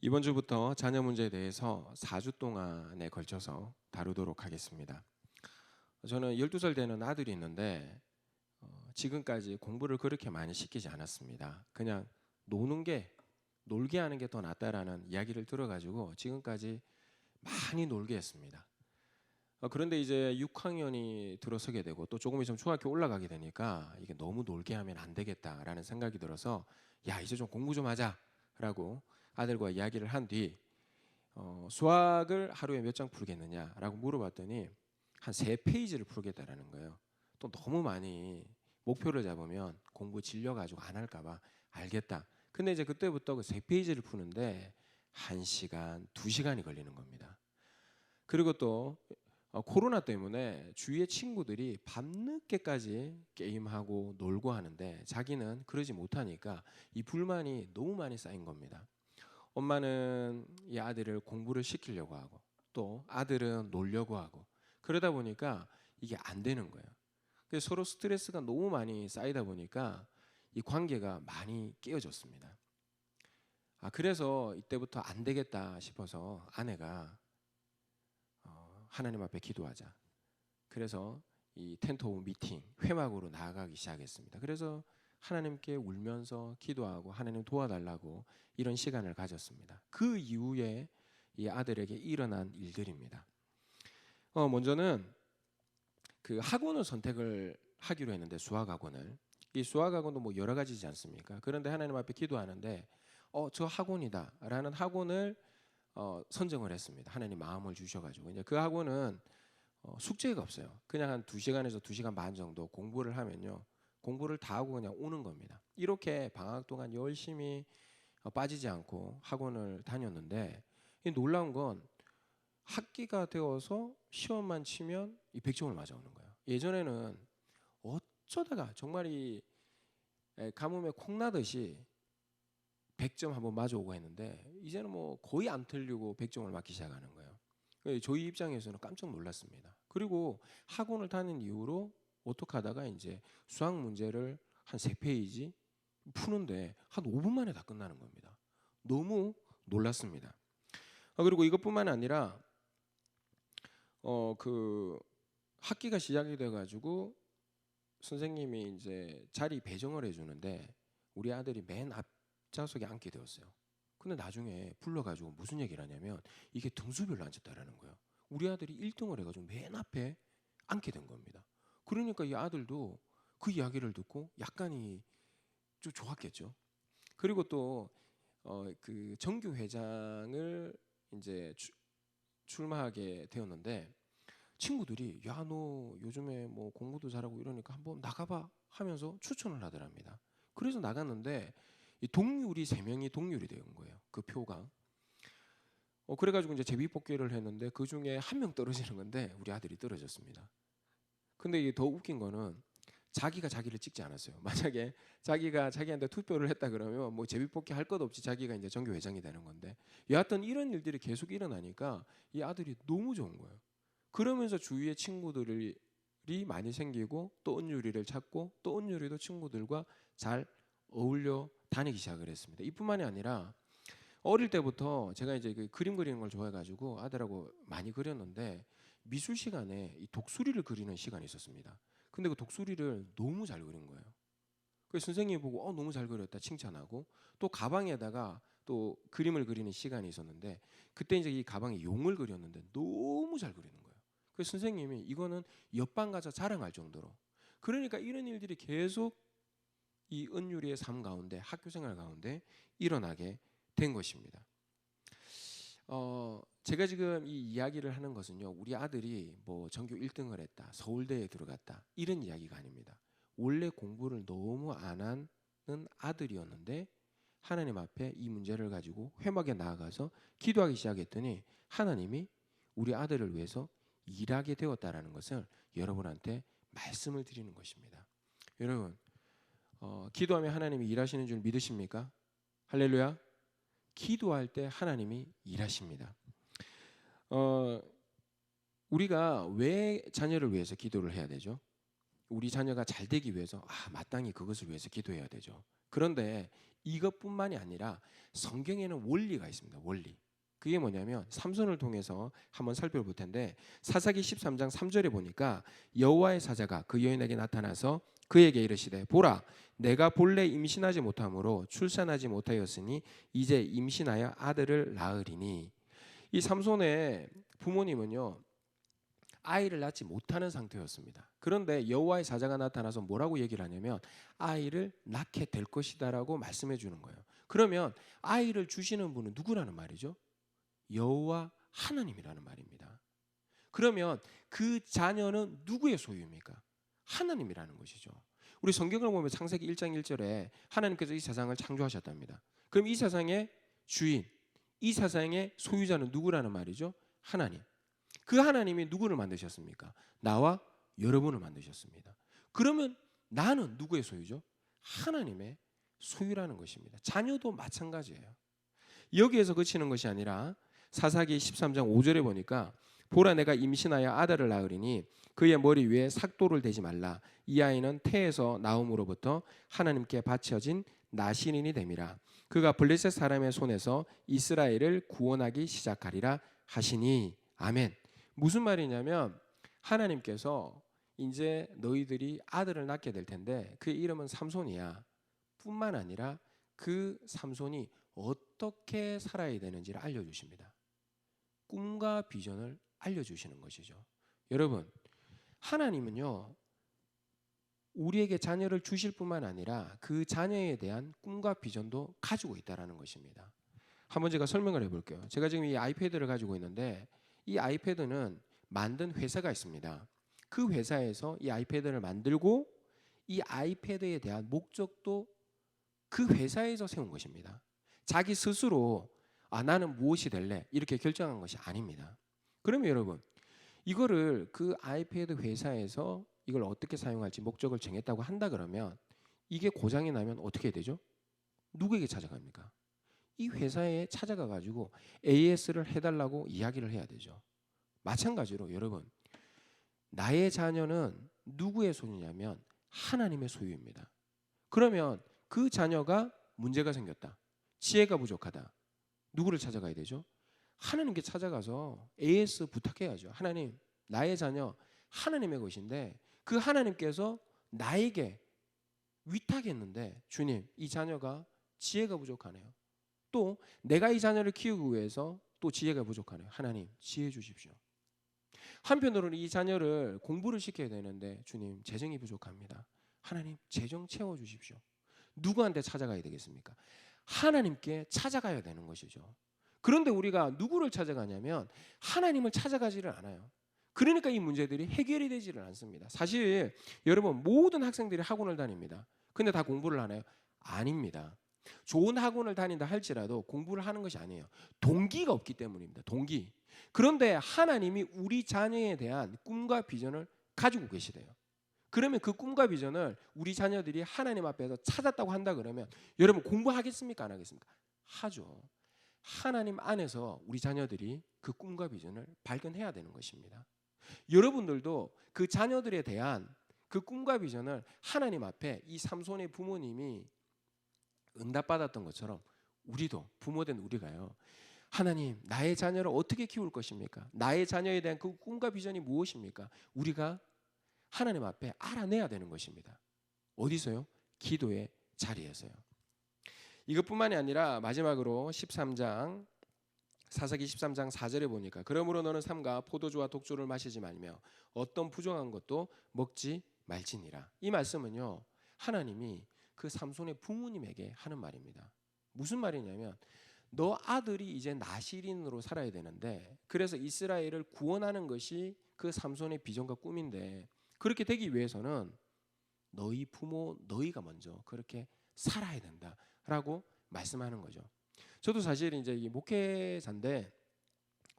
이번 주부터 자녀 문제에 대해서 4주 동안에 걸쳐서 다루도록 하겠습니다. 저는 12살 되는 아들이 있는데 지금까지 공부를 그렇게 많이 시키지 않았습니다. 그냥 놀게 하는 게 더 낫다라는 이야기를 들어가지고 지금까지 많이 놀게 했습니다. 그런데 이제 6학년이 들어서게 되고 또 조금 있으면 중학교 올라가게 되니까 이게 너무 놀게 하면 안 되겠다라는 생각이 들어서 야, 이제 좀 공부 좀 하자라고 아들과 이야기를 한 뒤 수학을 하루에 몇 장 풀겠느냐라고 물어봤더니 한 3페이지를 풀겠다라는 거예요. 또 너무 많이 목표를 잡으면 공부 질려가지고 안 할까봐 알겠다. 근데 이제 그때부터 그 3페이지를 푸는데 1시간, 2시간이 걸리는 겁니다. 그리고 또 코로나 때문에 주위의 친구들이 밤늦게까지 게임하고 놀고 하는데 자기는 그러지 못하니까 이 불만이 너무 많이 쌓인 겁니다. 엄마는 이 아들을 공부를 시키려고 하고 또 아들은 놀려고 하고 그러다 보니까 이게 안 되는 거예요. 그래서 서로 스트레스가 너무 많이 쌓이다 보니까 이 관계가 많이 깨어졌습니다. 그래서 이때부터 안 되겠다 싶어서 아내가 하나님 앞에 기도하자. 그래서 이 텐트 오브 미팅 회막으로 나아가기 시작했습니다. 그래서 하나님께 울면서 기도하고 하나님 도와달라고 이런 시간을 가졌습니다. 그 이후에 이 아들에게 일어난 일들입니다. 먼저는 그 학원을 선택을 하기로 했는데 수학 학원을 이 수학 학원도 뭐 여러 가지지 않습니까? 그런데 하나님 앞에 기도하는데 저 학원이다라는 학원을 선정을 했습니다. 하나님 마음을 주셔가지고 이제 그 학원은 숙제가 없어요. 그냥 한 2시간에서 2시간 반 정도 공부를 하면요. 공부를 다 하고 그냥 오는 겁니다. 이렇게 방학 동안 열심히 빠지지 않고 학원을 다녔는데 놀라운 건 학기가 되어서 시험만 치면 이 100점을 맞아오는 거예요. 예전에는 어쩌다가 정말 이 가뭄에 콩나듯이 100점 한번 맞아오고 했는데 이제는 뭐 거의 안 틀리고 100점을 맞기 시작하는 거예요. 저희 입장에서는 깜짝 놀랐습니다. 그리고 학원을 다닌 이후로 어떻게 하다가 이제 수학 문제를 한 3페이지 푸는데 한 5분 만에 다 끝나는 겁니다. 너무 놀랐습니다. 그리고 이것뿐만 아니라 그 학기가 시작이 돼 가지고 선생님이 이제 자리 배정을 해 주는데 우리 아들이 맨 앞좌석에 앉게 되었어요. 근데 나중에 불러가지고 무슨 얘기를 하냐면 이게 등수별로 앉았다라는 거예요. 우리 아들이 1등을 해가지고 맨 앞에 앉게 된 겁니다. 그러니까 이 아들도 그 이야기를 듣고 약간이 좀 좋았겠죠. 그리고 또 그 정규 회장을 이제 출마하게 되었는데 친구들이 야, 너 요즘에 뭐 공부도 잘하고 이러니까 한번 나가봐 하면서 추천을 하더랍니다. 그래서 나갔는데 이 동률이 3명이 동률이 된 거예요. 그 표가. 그래가지고 이제 제비뽑기를 했는데 그 중에 한 명 떨어지는 건데 우리 아들이 떨어졌습니다. 근데 이게 더 웃긴 거는 자기가 자기를 찍지 않았어요. 만약에 자기가 자기한테 투표를 했다 그러면 뭐 제비뽑기 할 것 없이 자기가 이제 정교 회장이 되는 건데 여하튼 이런 일들이 계속 일어나니까 이 아들이 너무 좋은 거예요. 그러면서 주위에 친구들이 많이 생기고 또 은유리를 찾고 또 은유리도 친구들과 잘 어울려 다니기 시작을 했습니다. 이뿐만이 아니라 어릴 때부터 제가 이제 그 그림 그리는 걸 좋아해가지고 아들하고 많이 그렸는데 미술 시간에 이 독수리를 그리는 시간이 있었습니다. 근데 그 독수리를 너무 잘 그린 거예요. 그래서 선생님이 보고 너무 잘 그렸다 칭찬하고 또 가방에다가 또 그림을 그리는 시간이 있었는데 그때 이제 이 가방에 용을 그렸는데 너무 잘 그리는 거예요. 그래서 선생님이 이거는 옆반 가서 자랑할 정도로 그러니까 이런 일들이 계속 이 은유리의 삶 가운데 학교 생활 가운데 일어나게 된 것입니다. 제가 지금 이 이야기를 하는 것은요, 우리 아들이 뭐 전교 1등을 했다, 서울대에 들어갔다 이런 이야기가 아닙니다. 원래 공부를 너무 안 하는 아들이었는데 하나님 앞에 이 문제를 가지고 회막에 나아가서 기도하기 시작했더니 하나님이 우리 아들을 위해서 일하게 되었다라는 것을 여러분한테 말씀을 드리는 것입니다. 여러분, 기도하면 하나님이 일하시는 줄 믿으십니까? 할렐루야. 기도할 때 하나님이 일하십니다. 우리가 왜 자녀를 위해서 기도를 해야 되죠? 우리 자녀가 잘 되기 위해서 마땅히 그것을 위해서 기도해야 되죠. 그런데 이것뿐만이 아니라 성경에는 원리가 있습니다. 원리. 그게 뭐냐면 삼손을 통해서 한번 살펴볼 텐데 사사기 13장 3절에 보니까 여호와의 사자가 그 여인에게 나타나서 그에게 이르시되 보라 내가 본래 임신하지 못함으로 출산하지 못하였으니 이제 임신하여 아들을 낳으리니. 이 삼손의 부모님은요 아이를 낳지 못하는 상태였습니다. 그런데 여호와의 사자가 나타나서 뭐라고 얘기를 하냐면 아이를 낳게 될 것이다라고 말씀해 주는 거예요. 그러면 아이를 주시는 분은 누구라는 말이죠? 여호와 하나님이라는 말입니다. 그러면 그 자녀는 누구의 소유입니까? 하나님이라는 것이죠. 우리 성경을 보면 창세기 1장 1절에 하나님께서 이 세상을 창조하셨답니다. 그럼 이 세상의 주인, 이 세상의 소유자는 누구라는 말이죠? 하나님. 그 하나님이 누구를 만드셨습니까? 나와 여러분을 만드셨습니다. 그러면 나는 누구의 소유죠? 하나님의 소유라는 것입니다. 자녀도 마찬가지예요. 여기에서 그치는 것이 아니라 사사기 13장 5절에 보니까 보라 내가 임신하여 아들을 낳으리니 그의 머리 위에 삭도를 대지 말라. 이 아이는 태에서 나옴으로부터 하나님께 바쳐진 나시린이 됨이라. 그가 블레셋 사람의 손에서 이스라엘을 구원하기 시작하리라 하시니. 아멘. 무슨 말이냐면 하나님께서 이제 너희들이 아들을 낳게 될 텐데 그의 이름은 삼손이야. 뿐만 아니라 그 삼손이 어떻게 살아야 되는지를 알려주십니다. 꿈과 비전을 알려주시는 것이죠. 여러분, 하나님은요 우리에게 자녀를 주실 뿐만 아니라 그 자녀에 대한 꿈과 비전도 가지고 있다는 것입니다. 한번 제가 설명을 해볼게요. 제가 지금 이 아이패드를 가지고 있는데 이 아이패드는 만든 회사가 있습니다. 그 회사에서 이 아이패드를 만들고 이 아이패드에 대한 목적도 그 회사에서 세운 것입니다. 자기 스스로 나는 무엇이 될래 이렇게 결정한 것이 아닙니다. 그러면 여러분 이거를 그 아이패드 회사에서 이걸 어떻게 사용할지 목적을 정했다고 한다 그러면 이게 고장이 나면 어떻게 되죠? 누구에게 찾아갑니까? 이 회사에 찾아가 가지고 AS를 해달라고 이야기를 해야 되죠. 마찬가지로 여러분 나의 자녀는 누구의 소유냐면 하나님의 소유입니다. 그러면 그 자녀가 문제가 생겼다. 지혜가 부족하다. 누구를 찾아가야 되죠? 하나님께 찾아가서 AS 부탁해야죠. 하나님, 나의 자녀 하나님의 것인데 그 하나님께서 나에게 위탁했는데 주님, 이 자녀가 지혜가 부족하네요. 또 내가 이 자녀를 키우기 위해서 또 지혜가 부족하네요. 하나님, 지혜 주십시오. 한편으로는 이 자녀를 공부를 시켜야 되는데 주님, 재정이 부족합니다. 하나님, 재정 채워 주십시오. 누구한테 찾아가야 되겠습니까? 하나님께 찾아가야 되는 것이죠. 그런데 우리가 누구를 찾아가냐면 하나님을 찾아가지를 않아요. 그러니까 이 문제들이 해결이 되지를 않습니다. 사실 여러분 모든 학생들이 학원을 다닙니다. 근데 다 공부를 하나요? 아닙니다. 좋은 학원을 다닌다 할지라도 공부를 하는 것이 아니에요. 동기가 없기 때문입니다. 동기. 그런데 하나님이 우리 자녀에 대한 꿈과 비전을 가지고 계시대요. 그러면 그 꿈과 비전을 우리 자녀들이 하나님 앞에서 찾았다고 한다 그러면 여러분 공부하겠습니까? 안 하겠습니까? 하죠. 하나님 안에서 우리 자녀들이 그 꿈과 비전을 발견해야 되는 것입니다. 여러분들도 그 자녀들에 대한 그 꿈과 비전을 하나님 앞에 이 삼손의 부모님이 응답받았던 것처럼 우리도 부모된 우리가요. 하나님, 나의 자녀를 어떻게 키울 것입니까? 나의 자녀에 대한 그 꿈과 비전이 무엇입니까? 우리가 하나님 앞에 알아내야 되는 것입니다. 어디서요? 기도의 자리에서요. 이것뿐만이 아니라 마지막으로 13장 사사기 13장 4절에 보니까 그러므로 너는 삼가 포도주와 독주를 마시지 말며 어떤 부정한 것도 먹지 말지니라. 이 말씀은요. 하나님이 그 삼손의 부모님에게 하는 말입니다. 무슨 말이냐면 너 아들이 이제 나시린으로 살아야 되는데 그래서 이스라엘을 구원하는 것이 그 삼손의 비전과 꿈인데 그렇게 되기 위해서는 너희 부모 너희가 먼저 그렇게 살아야 된다라고 말씀하는 거죠. 저도 사실 이제 이 목회자인데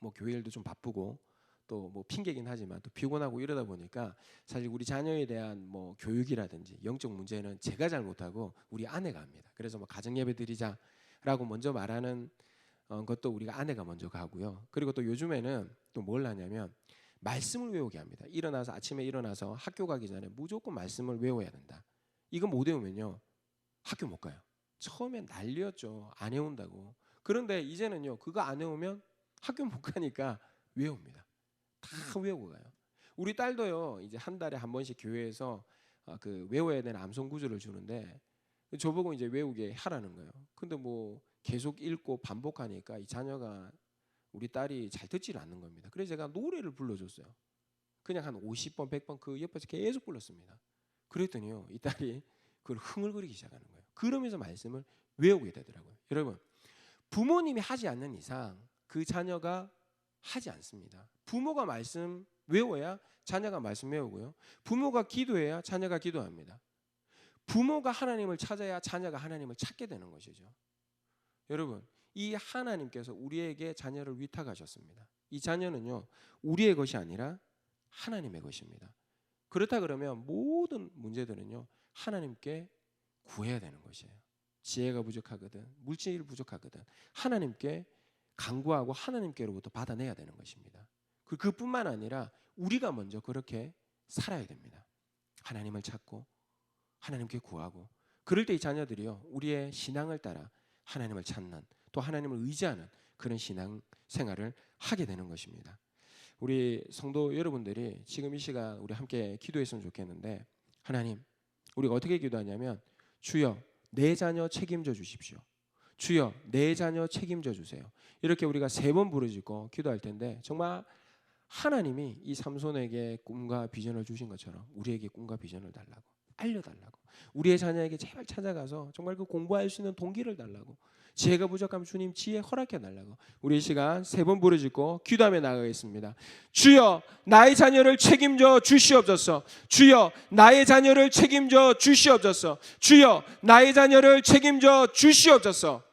뭐 교회 일도 좀 바쁘고 또 뭐 핑계긴 하지만 또 피곤하고 이러다 보니까 사실 우리 자녀에 대한 뭐 교육이라든지 영적 문제는 제가 잘 못하고 우리 아내가 합니다. 그래서 뭐 가정 예배 드리자라고 먼저 말하는 것도 우리가 아내가 먼저 가고요. 그리고 또 요즘에는 또 뭘 하냐면 말씀을 외우게 합니다. 일어나서 아침에 일어나서 학교 가기 전에 무조건 말씀을 외워야 된다. 이거 못 외우면요 학교 못 가요. 처음엔 난리였죠. 안 해온다고. 그런데 이제는요, 그거 안 해오면 학교 못 가니까 외웁니다. 다 외우고 가요. 우리 딸도요, 이제 한 달에 한 번씩 교회에서 그 외워야 되는 암송 구절을 주는데 저보고 이제 외우게 하라는 거예요. 근데 뭐 계속 읽고 반복하니까 이 자녀가, 우리 딸이 잘 듣지를 않는 겁니다. 그래서 제가 노래를 불러줬어요. 그냥 한 50번, 100번 그 옆에서 계속 불렀습니다. 그랬더니요, 이 딸이 그걸 흥얼거리기 시작하는 거예요. 그러면서 말씀을 외우게 되더라고요. 여러분, 부모님이 하지 않는 이상 그 자녀가 하지 않습니다. 부모가 말씀 외워야 자녀가 말씀 외우고요. 부모가 기도해야 자녀가 기도합니다. 부모가 하나님을 찾아야 자녀가 하나님을 찾게 되는 것이죠. 여러분, 이 하나님께서 우리에게 자녀를 위탁하셨습니다. 이 자녀는요, 우리의 것이 아니라 하나님의 것입니다. 그렇다 그러면 모든 문제들은요, 하나님께 구해야 되는 것이에요. 지혜가 부족하거든, 물질이 부족하거든, 하나님께 간구하고 하나님께로부터 받아내야 되는 것입니다. 그뿐만 아니라 우리가 먼저 그렇게 살아야 됩니다. 하나님을 찾고 하나님께 구하고, 그럴 때 이 자녀들이요, 우리의 신앙을 따라 하나님을 찾는, 또 하나님을 의지하는 그런 신앙 생활을 하게 되는 것입니다. 우리 성도 여러분들이 지금 이 시간 우리 함께 기도했으면 좋겠는데, 하나님, 우리가 어떻게 기도하냐면, 주여 내 자녀 책임져 주십시오. 주여 내 자녀 책임져 주세요. 이렇게 우리가 3번 부르짖고 기도할 텐데, 정말 하나님이 이 삼손에게 꿈과 비전을 주신 것처럼 우리에게 꿈과 비전을 달라고, 알려달라고, 우리의 자녀에게 제발 찾아가서 정말 그 공부할 수 있는 동기를 달라고, 지혜가 부족하면 주님 지혜 허락해 달라고, 우리 이 시간 3번 부르짖고 기도하며 나가겠습니다. 주여 나의 자녀를 책임져 주시옵소서. 주여 나의 자녀를 책임져 주시옵소서. 주여 나의 자녀를 책임져 주시옵소서.